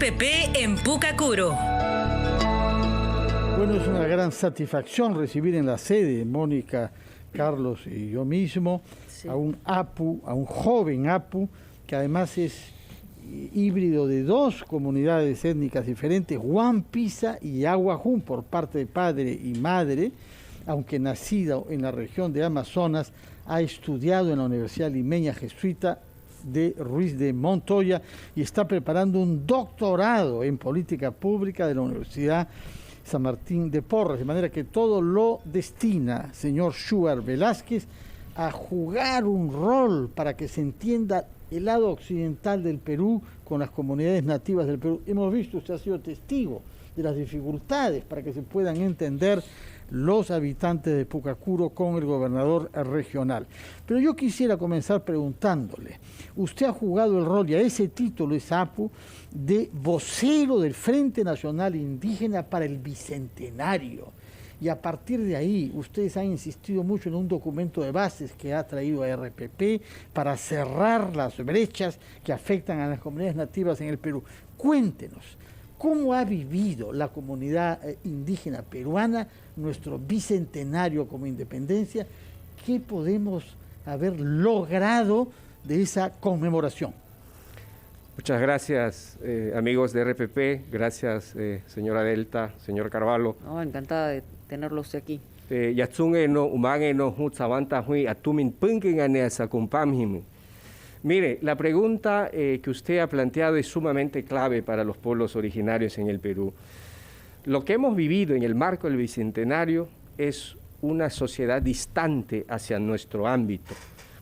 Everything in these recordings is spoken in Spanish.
RPP en Pucacuro. Bueno, es una gran satisfacción recibir en la sede, Mónica, Carlos y yo mismo, sí, a un APU, a un joven APU, que además es híbrido de dos comunidades étnicas diferentes, Huampisa y Aguajún, por parte de padre y madre, aunque nacido en la región de Amazonas, ha estudiado en la Universidad Limeña Jesuita de Ruiz de Montoya y está preparando un doctorado en política pública de la Universidad San Martín de Porres, de manera que todo lo destina, señor Shuar Velázquez, a jugar un rol para que se entienda el lado occidental del Perú con las comunidades nativas del Perú. Hemos visto, usted ha sido testigo de las dificultades para que se puedan entender los habitantes de Pucacuro con el gobernador regional. Pero yo quisiera comenzar preguntándole, usted ha jugado el rol, y a ese título es APU, de vocero del Frente Nacional Indígena para el Bicentenario. Y a partir de ahí, ustedes han insistido mucho en un documento de bases que ha traído a RPP para cerrar las brechas que afectan a las comunidades nativas en el Perú. Cuéntenos, ¿cómo ha vivido la comunidad indígena peruana nuestro bicentenario como independencia? ¿Qué podemos haber logrado de esa conmemoración? Muchas gracias, amigos de RPP. Gracias, señora Delta, señor Carvalho. No, encantada de tenerlo usted aquí. Mire, la pregunta que usted ha planteado es sumamente clave para los pueblos originarios en el Perú. Lo que hemos vivido en el marco del Bicentenario es una sociedad distante hacia nuestro ámbito.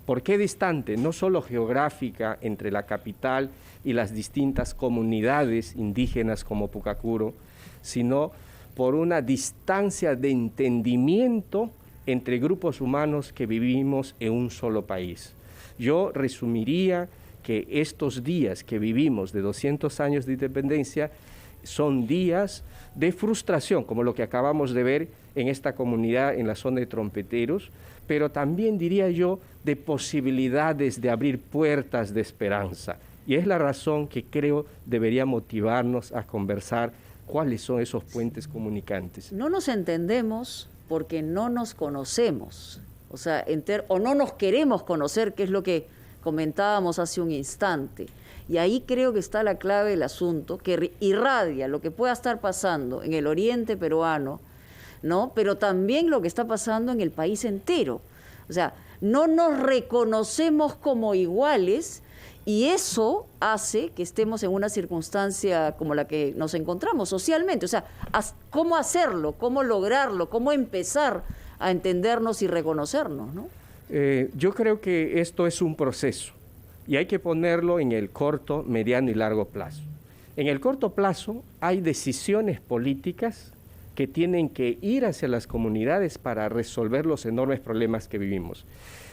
¿Por qué distante? No solo geográfica entre la capital y las distintas comunidades indígenas como Pucacuro, sino por una distancia de entendimiento entre grupos humanos que vivimos en un solo país. Yo resumiría que estos días que vivimos de 200 años de independencia son días de frustración, como lo que acabamos de ver en esta comunidad en la zona de Trompeteros, pero también diría yo de posibilidades de abrir puertas de esperanza. Y es la razón que creo debería motivarnos a conversar cuáles son esos puentes comunicantes. No nos entendemos porque no nos conocemos. O sea, o no nos queremos conocer, que es lo que comentábamos hace un instante. Y ahí creo que está la clave del asunto, que irradia lo que pueda estar pasando en el oriente peruano, ¿no? Pero también lo que está pasando en el país entero. O sea, no nos reconocemos como iguales y eso hace que estemos en una circunstancia como la que nos encontramos socialmente. O sea, ¿cómo hacerlo? ¿Cómo lograrlo? ¿Cómo empezar a entendernos y reconocernos, ¿no? Yo creo que esto es un proceso y hay que ponerlo en el corto, mediano y largo plazo. En el corto plazo hay decisiones políticas que tienen que ir hacia las comunidades para resolver los enormes problemas que vivimos.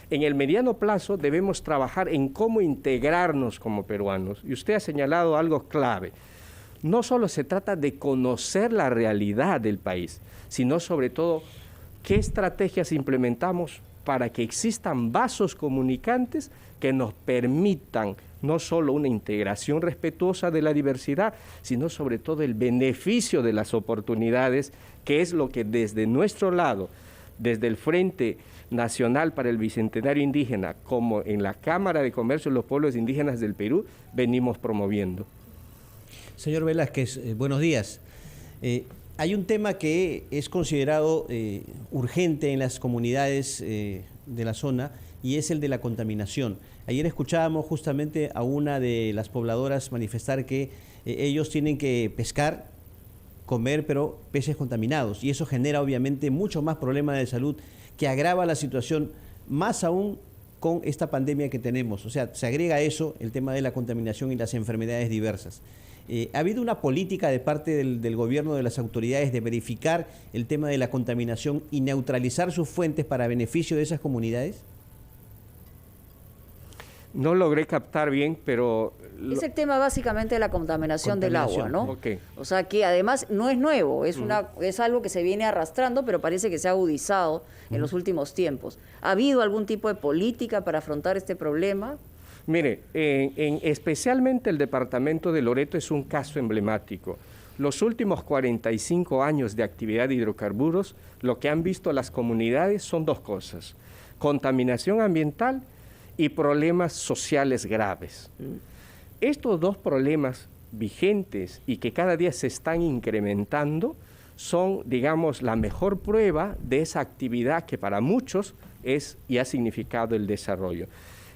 En el mediano plazo debemos trabajar en cómo integrarnos como peruanos. Y usted ha señalado algo clave. No solo se trata de conocer la realidad del país, sino sobre todo qué estrategias implementamos para que existan vasos comunicantes que nos permitan no solo una integración respetuosa de la diversidad, sino sobre todo el beneficio de las oportunidades, que es lo que desde nuestro lado, desde el Frente Nacional para el Bicentenario Indígena, como en la Cámara de Comercio de los Pueblos Indígenas del Perú, venimos promoviendo. Señor Velázquez, buenos días. Hay un tema que es considerado urgente en las comunidades de la zona y es el de la contaminación. Ayer escuchábamos justamente a una de las pobladoras manifestar que ellos tienen que pescar, comer, pero peces contaminados, y eso genera obviamente mucho más problemas de salud, que agrava la situación más aún con esta pandemia que tenemos. O sea, se agrega a eso el tema de la contaminación y las enfermedades diversas. ¿Ha habido una política de parte del gobierno, de las autoridades, de verificar el tema de la contaminación y neutralizar sus fuentes para beneficio de esas comunidades? No logré captar bien, pero... Es el tema básicamente de la contaminación del agua, ¿no? Okay. O sea, que además no es nuevo, es algo que se viene arrastrando, pero parece que se ha agudizado en los últimos tiempos. ¿Ha habido algún tipo de política para afrontar este problema? Mire, especialmente el departamento de Loreto es un caso emblemático. Los últimos 45 años de actividad de hidrocarburos, lo que han visto las comunidades son dos cosas: contaminación ambiental y problemas sociales graves. Estos dos problemas vigentes y que cada día se están incrementando son, digamos, la mejor prueba de esa actividad que para muchos es y ha significado el desarrollo.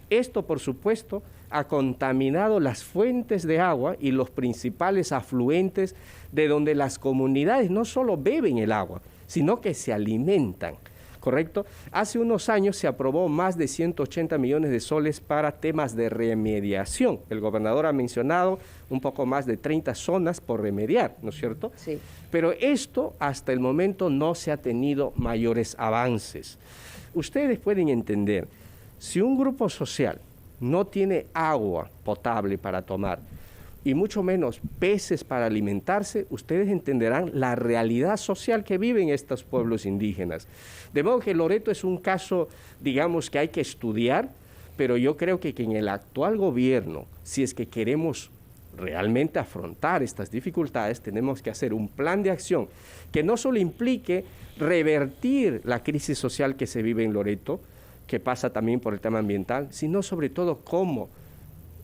Esto, por supuesto, ha contaminado las fuentes de agua y los principales afluentes de donde las comunidades no solo beben el agua, sino que se alimentan, ¿correcto? Hace unos años se aprobó más de 180 millones de soles para temas de remediación. El gobernador ha mencionado un poco más de 30 zonas por remediar, ¿no es cierto? Sí. Pero esto hasta el momento no se ha tenido mayores avances. Ustedes pueden entender, si un grupo social no tiene agua potable para tomar y mucho menos peces para alimentarse, ustedes entenderán la realidad social que viven estos pueblos indígenas. De modo que Loreto es un caso, digamos, que hay que estudiar, pero yo creo que en el actual gobierno, si es que queremos realmente afrontar estas dificultades, tenemos que hacer un plan de acción que no solo implique revertir la crisis social que se vive en Loreto, que pasa también por el tema ambiental, sino sobre todo cómo,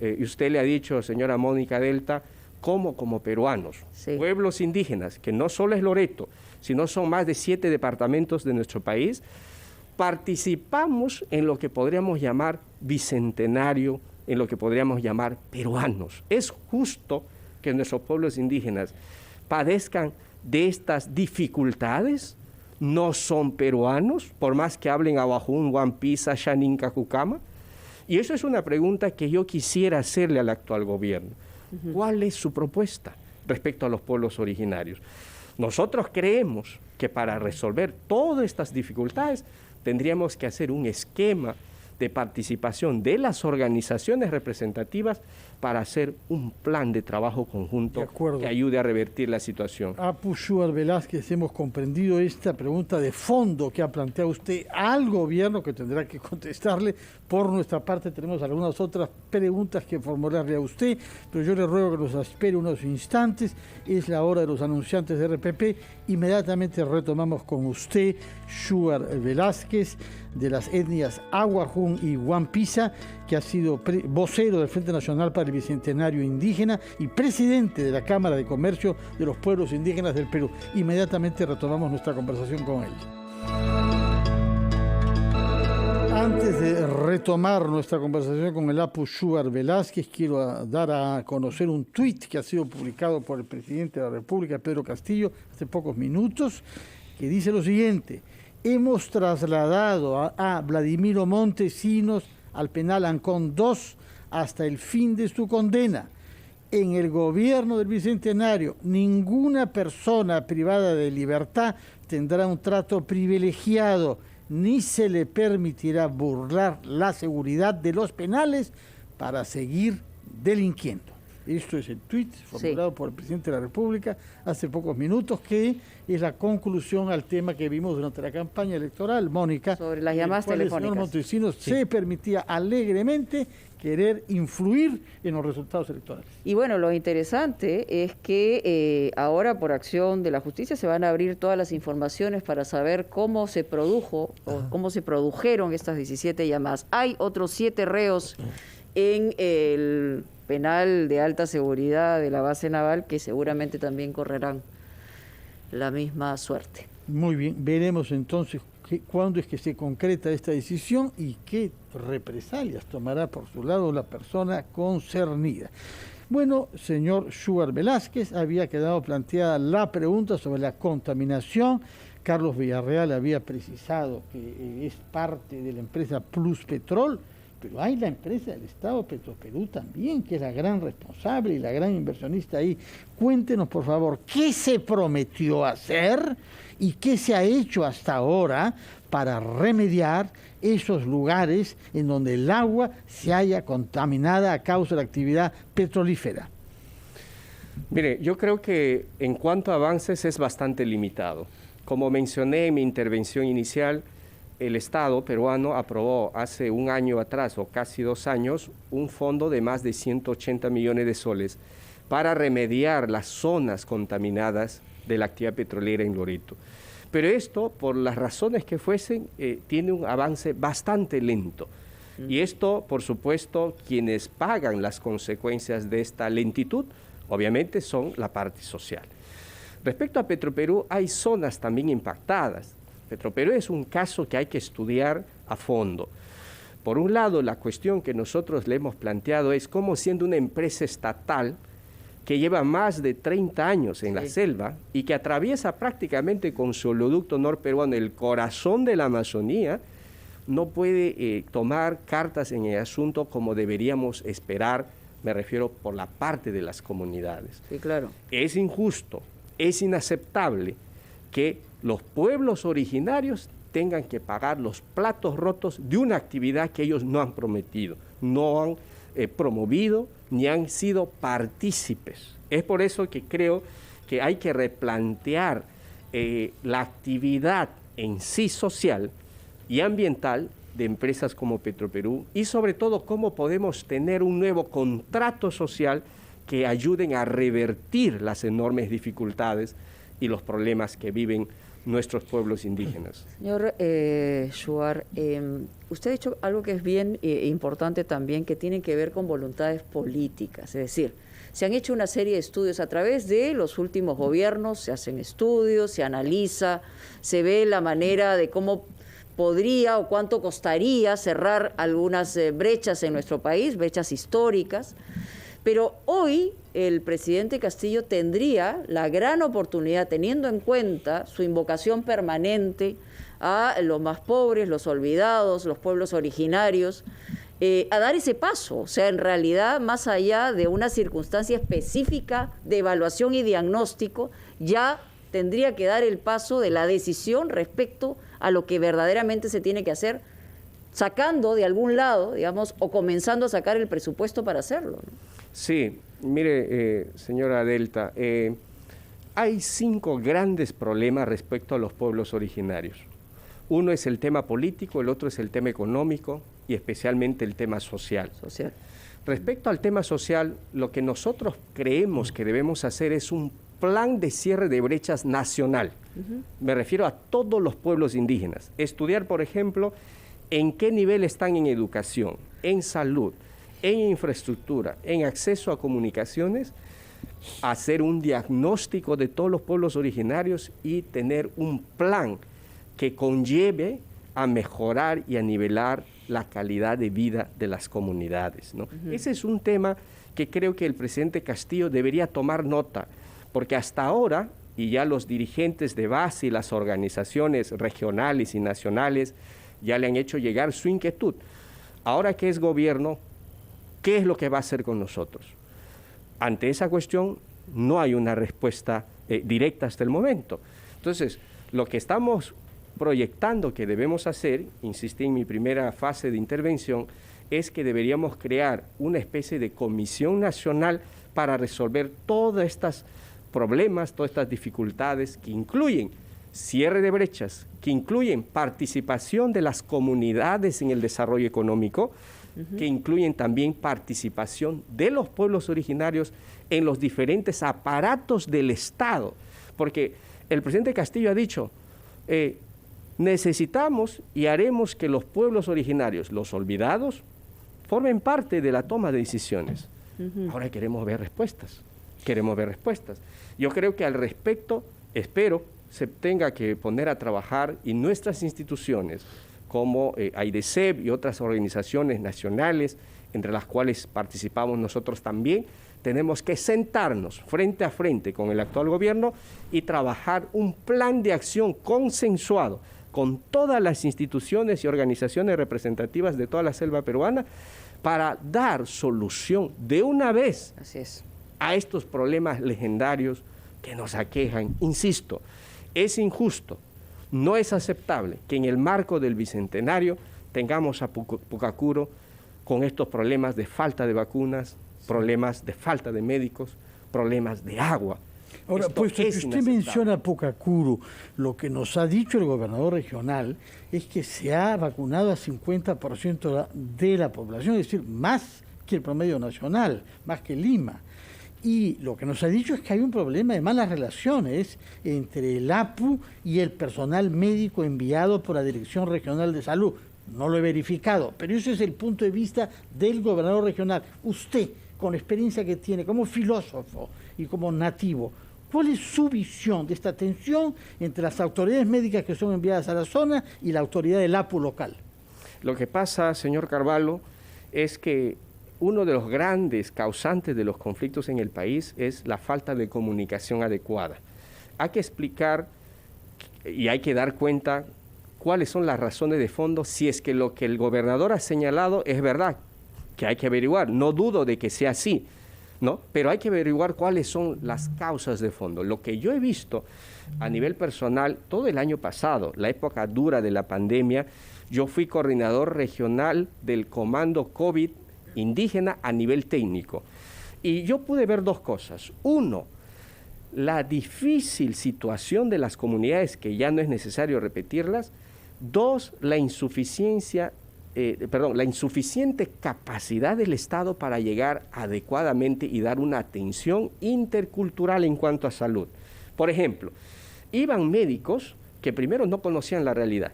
y usted le ha dicho, señora Mónica Delta, cómo como peruanos, sí, pueblos indígenas, que no solo es Loreto, sino son más de 7 departamentos de nuestro país, participamos en lo que podríamos llamar bicentenario, en lo que podríamos llamar peruanos. Es justo que nuestros pueblos indígenas padezcan de estas dificultades. No son peruanos, por más que hablen Awajún, Huampisa, Xanin, Cacucama. Y eso es una pregunta que yo quisiera hacerle al actual gobierno. ¿Cuál es su propuesta respecto a los pueblos originarios? Nosotros creemos que para resolver todas estas dificultades tendríamos que hacer un esquema de participación de las organizaciones representativas para hacer un plan de trabajo conjunto que ayude a revertir la situación. Apu Xúar Velázquez, hemos comprendido esta pregunta de fondo que ha planteado usted al gobierno, que tendrá que contestarle. Por nuestra parte tenemos algunas otras preguntas que formularle a usted, pero yo le ruego que nos espere unos instantes. Es la hora de los anunciantes de RPP. Inmediatamente retomamos con usted, Xúar Velázquez, de las etnias Awajún y Huampisa, que ha sido vocero del Frente Nacional para el Bicentenario Indígena y presidente de la Cámara de Comercio de los Pueblos Indígenas del Perú. Inmediatamente retomamos nuestra conversación con él. Antes de retomar nuestra conversación con el Apu Xúar Velázquez, quiero dar a conocer un tuit que ha sido publicado por el presidente de la República, Pedro Castillo, hace pocos minutos, que dice lo siguiente: hemos trasladado a Vladimiro Montesinos al penal Ancón 2 hasta el fin de su condena. En el gobierno del Bicentenario, ninguna persona privada de libertad tendrá un trato privilegiado, ni se le permitirá burlar la seguridad de los penales para seguir delinquiendo. Esto es el tuit formulado por el presidente de la República hace pocos minutos, que es la conclusión al tema que vimos durante la campaña electoral, Mónica. Sobre las llamadas telefónicas. El señor Montesinos se permitía alegremente querer influir en los resultados electorales. Y bueno, lo interesante es que ahora, por acción de la justicia, se van a abrir todas las informaciones para saber cómo se produjo o cómo se produjeron estas 17 llamadas. Hay otros 7 reos en el penal de alta seguridad de la base naval que seguramente también correrán la misma suerte. Muy bien, veremos entonces cuándo es que se concreta esta decisión y qué represalias tomará por su lado la persona concernida. Bueno, señor Xúar Velázquez, había quedado planteada la pregunta sobre la contaminación. Carlos Villarreal había precisado que es parte de la empresa Pluspetrol, pero hay la empresa del Estado Petroperú también, que es la gran responsable y la gran inversionista ahí. Cuéntenos, por favor, ¿qué se prometió hacer y qué se ha hecho hasta ahora para remediar esos lugares en donde el agua se haya contaminada a causa de la actividad petrolífera? Mire, yo creo que en cuanto a avances es bastante limitado. Como mencioné en mi intervención inicial, el Estado peruano aprobó hace un año atrás, o casi 2 años, un fondo de más de 180 millones de soles para remediar las zonas contaminadas de la actividad petrolera en Loreto. Pero esto, por las razones que fuesen, tiene un avance bastante lento. Y esto, por supuesto, quienes pagan las consecuencias de esta lentitud, obviamente son la parte social. Respecto a Petroperú, hay zonas también impactadas. Petroperú es un caso que hay que estudiar a fondo. Por un lado, la cuestión que nosotros le hemos planteado es cómo, siendo una empresa estatal que lleva más de 30 años en la selva y que atraviesa prácticamente con su oleoducto norperuano el corazón de la Amazonía, no puede tomar cartas en el asunto como deberíamos esperar, me refiero por la parte de las comunidades. Sí, claro. Es injusto, es inaceptable que los pueblos originarios tengan que pagar los platos rotos de una actividad que ellos no han prometido, no han promovido ni han sido partícipes. Es por eso que creo que hay que replantear la actividad en sí social y ambiental de empresas como Petroperú y sobre todo cómo podemos tener un nuevo contrato social que ayuden a revertir las enormes dificultades y los problemas que viven nuestros pueblos indígenas. Señor Shuar, usted ha dicho algo que es bien importante también, que tiene que ver con voluntades políticas, es decir, se han hecho una serie de estudios a través de los últimos gobiernos, se hacen estudios, se analiza, se ve la manera de cómo podría o cuánto costaría cerrar algunas brechas en nuestro país, brechas históricas. Pero hoy el presidente Castillo tendría la gran oportunidad, teniendo en cuenta su invocación permanente a los más pobres, los olvidados, los pueblos originarios, a dar ese paso. O sea, en realidad, más allá de una circunstancia específica de evaluación y diagnóstico, ya tendría que dar el paso de la decisión respecto a lo que verdaderamente se tiene que hacer, sacando de algún lado, digamos, o comenzando a sacar el presupuesto para hacerlo, ¿no? Sí, mire, señora Delta, hay 5 grandes problemas respecto a los pueblos originarios. Uno es el tema político, el otro es el tema económico y especialmente el tema social. Respecto al tema social, lo que nosotros creemos que debemos hacer es un plan de cierre de brechas nacional. Me refiero a todos los pueblos indígenas. Estudiar, por ejemplo, en qué nivel están en educación, en salud, en infraestructura, en acceso a comunicaciones, hacer un diagnóstico de todos los pueblos originarios y tener un plan que conlleve a mejorar y a nivelar la calidad de vida de las comunidades, ¿no? Ese es un tema que creo que el presidente Castillo debería tomar nota, porque hasta ahora, y ya los dirigentes de base y las organizaciones regionales y nacionales ya le han hecho llegar su inquietud. Ahora que es gobierno, ¿qué es lo que va a hacer con nosotros? Ante esa cuestión no hay una respuesta directa hasta el momento. Entonces, lo que estamos proyectando que debemos hacer, insistí en mi primera fase de intervención, es que deberíamos crear una especie de comisión nacional para resolver todos estos problemas, todas estas dificultades que incluyen cierre de brechas, que incluyen participación de las comunidades en el desarrollo económico, que incluyen también participación de los pueblos originarios en los diferentes aparatos del Estado. Porque el presidente Castillo ha dicho, necesitamos y haremos que los pueblos originarios, los olvidados, formen parte de la toma de decisiones. Ahora queremos ver respuestas, Yo creo que al respecto, espero, se tenga que poner a trabajar y nuestras instituciones, como AIDESEP y otras organizaciones nacionales, entre las cuales participamos nosotros también, tenemos que sentarnos frente a frente con el actual gobierno y trabajar un plan de acción consensuado con todas las instituciones y organizaciones representativas de toda la selva peruana para dar solución de una vez a estos problemas legendarios que nos aquejan. Insisto, es injusto, no es aceptable que en el marco del Bicentenario tengamos a Pucacuro con estos problemas de falta de vacunas, problemas de falta de médicos, problemas de agua. Ahora, Esto puesto que es usted inaceptable. menciona Pucacuru, lo que nos ha dicho el gobernador regional es que se ha vacunado a 50% de la población, es decir, más que el promedio nacional, más que Lima. Y lo que nos ha dicho es que hay un problema de malas relaciones entre el APU y el personal médico enviado por la Dirección Regional de Salud. No lo he verificado, pero ese es el punto de vista del gobernador regional. Usted, con la experiencia que tiene como filósofo y como nativo, ¿cuál es su visión de esta tensión entre las autoridades médicas que son enviadas a la zona y la autoridad del APU local? Lo que pasa, señor Carvalho, es que uno de los grandes causantes de los conflictos en el país es la falta de comunicación adecuada. Hay que explicar y hay que dar cuenta cuáles son las razones de fondo si es que lo que el gobernador ha señalado es verdad, que hay que averiguar. No dudo de que sea así, ¿no? Pero hay que averiguar cuáles son las causas de fondo. Lo que yo he visto a nivel personal todo el año pasado, la época dura de la pandemia, yo fui coordinador regional del Comando COVID indígena a nivel técnico. Y yo pude ver dos cosas. Uno, la difícil situación de las comunidades, que ya no es necesario repetirlas. Dos, la insuficiente capacidad del Estado para llegar adecuadamente y dar una atención intercultural en cuanto a salud. Por ejemplo, iban médicos que primero no conocían la realidad.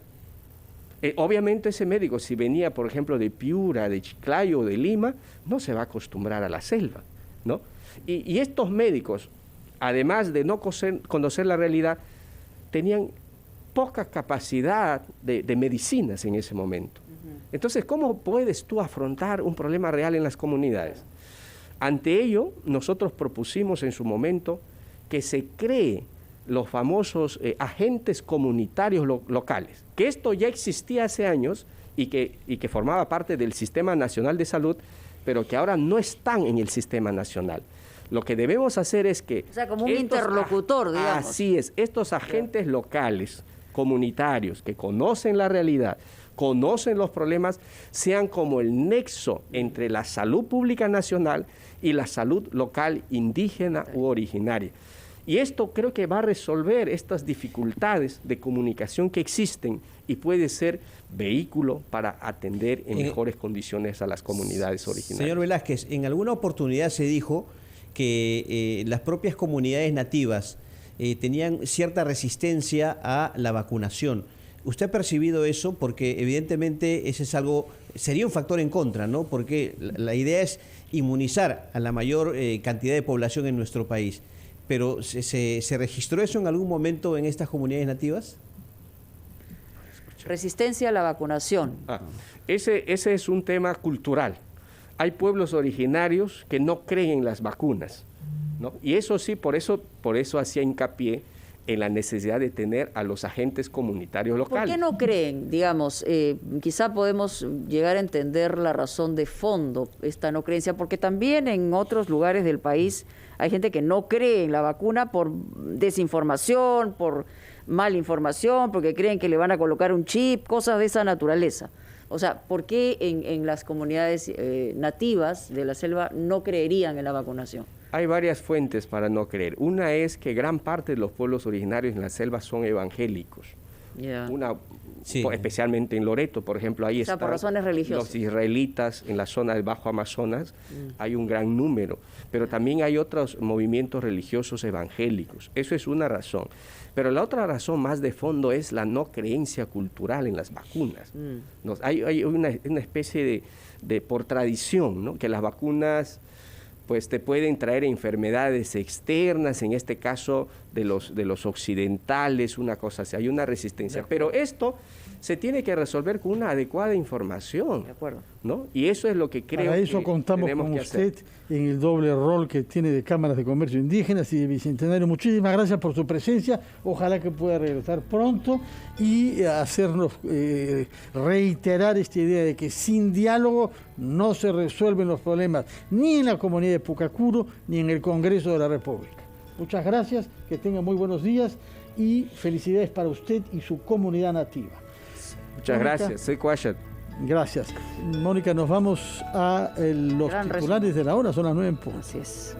Obviamente ese médico, si venía, por ejemplo, de Piura, de Chiclayo o de Lima, no se va a acostumbrar a la selva, ¿no? Y estos médicos, además de no conocer la realidad, tenían poca capacidad de medicinas en ese momento. Entonces, ¿cómo puedes tú afrontar un problema real en las comunidades? Ante ello, nosotros propusimos en su momento que se cree los famosos agentes comunitarios locales, que esto ya existía hace años y que formaba parte del Sistema Nacional de Salud, pero que ahora no están en el Sistema Nacional. Lo que debemos hacer es que... O sea, como un interlocutor, digamos. Así es, estos agentes locales, comunitarios, que conocen la realidad, conocen los problemas, sean como el nexo entre la salud pública nacional y la salud local indígena u originaria. Y esto creo que va a resolver estas dificultades de comunicación que existen y puede ser vehículo para atender en mejores condiciones a las comunidades originarias. Señor Velázquez, en alguna oportunidad se dijo que las propias comunidades nativas tenían cierta resistencia a la vacunación. ¿Usted ha percibido eso? Porque evidentemente ese es algo, sería un factor en contra, ¿no? Porque la idea es inmunizar a la mayor cantidad de población en nuestro país. ¿Pero se registró eso en algún momento en estas comunidades nativas? Resistencia a la vacunación. Ese es un tema cultural. Hay pueblos originarios que no creen en las vacunas, ¿no? Y eso sí, por eso hacía hincapié en la necesidad de tener a los agentes comunitarios locales. ¿Por qué no creen? Digamos, quizá podemos llegar a entender la razón de fondo, esta no creencia, porque también en otros lugares del país hay gente que no cree en la vacuna por desinformación, por mala información, porque creen que le van a colocar un chip, cosas de esa naturaleza. O sea, ¿por qué en las comunidades nativas de la selva no creerían en la vacunación? Hay varias fuentes para no creer. Una es que gran parte de los pueblos originarios en la selva son evangélicos. Yeah. Sí. Especialmente en Loreto, por ejemplo, ahí están por razones religiosas. Los israelitas en la zona del Bajo Amazonas, hay un gran número, pero también hay otros movimientos religiosos evangélicos. Eso es una razón. Pero la otra razón más de fondo es la no creencia cultural en las vacunas. Hay una especie de por tradición, ¿no? Que las vacunas pues te pueden traer enfermedades externas, en este caso de los occidentales, una cosa así, hay una resistencia. Pero esto se tiene que resolver con una adecuada información. De acuerdo. ¿No? Y eso es lo que creo Para eso que contamos tenemos con que usted hacer. en el doble rol que tiene de cámaras de comercio indígenas y de Bicentenario. Muchísimas gracias por su presencia. Ojalá que pueda regresar pronto y hacernos reiterar esta idea de que sin diálogo no se resuelven los problemas ni en la comunidad de Pucacuru ni en el Congreso de la República. Muchas gracias, que tenga muy buenos días y felicidades para usted y su comunidad nativa. Muchas gracias, soy Quashat. Gracias. Mónica, nos vamos a los Gran titulares resumen. de la hora, son las 9 en punto. Así es.